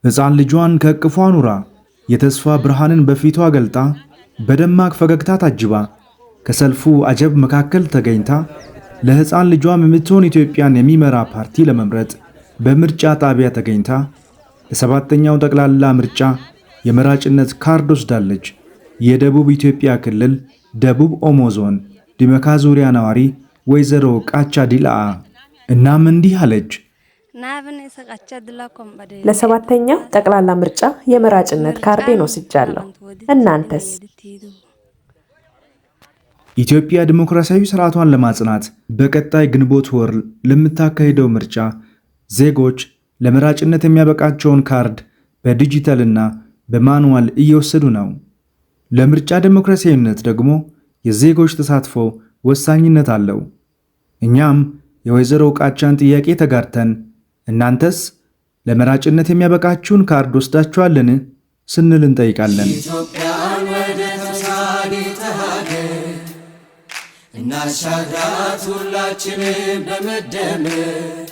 ሕፃን ልጇን ከእቅፏ ኑራ የተስፋ ብርሃንን በፊቷ ገልጣ በደማቅ ፈገግታ ታጅባ ከሰልፉ አጀብ መካከል ተገኝታ ለሕፃን ልጇም የምትሆን ኢትዮጵያን የሚመራ ፓርቲ ለመምረጥ በምርጫ ጣቢያ ተገኝታ ለሰባተኛው ጠቅላላ ምርጫ የመራጭነት ካርድ ወስዳለች። የደቡብ ኢትዮጵያ ክልል ደቡብ ኦሞ ዞን ዲመካ ዙሪያ ነዋሪ ወይዘሮ ቃቻ ዲላአ እናም እንዲህ አለች። ለሰባተኛው ጠቅላላ ምርጫ የመራጭነት ካርዴን ወስጃለሁ። እናንተስ? ኢትዮጵያ ዲሞክራሲያዊ ስርዓቷን ለማጽናት በቀጣይ ግንቦት ወር ለምታካሂደው ምርጫ ዜጎች ለመራጭነት የሚያበቃቸውን ካርድ በዲጂታልና በማኑዋል እየወሰዱ ነው። ለምርጫ ዲሞክራሲያዊነት ደግሞ የዜጎች ተሳትፎ ወሳኝነት አለው። እኛም የወይዘሮ ቃቻን ጥያቄ ተጋርተን እናንተስ ለመራጭነት የሚያበቃችሁን ካርድ ወስዳችኋልን ስንል እንጠይቃለን። ኢትዮጵያን ወደ ተምሳሌተ ሀገር እናሻግራት ሁላችንም በመደመር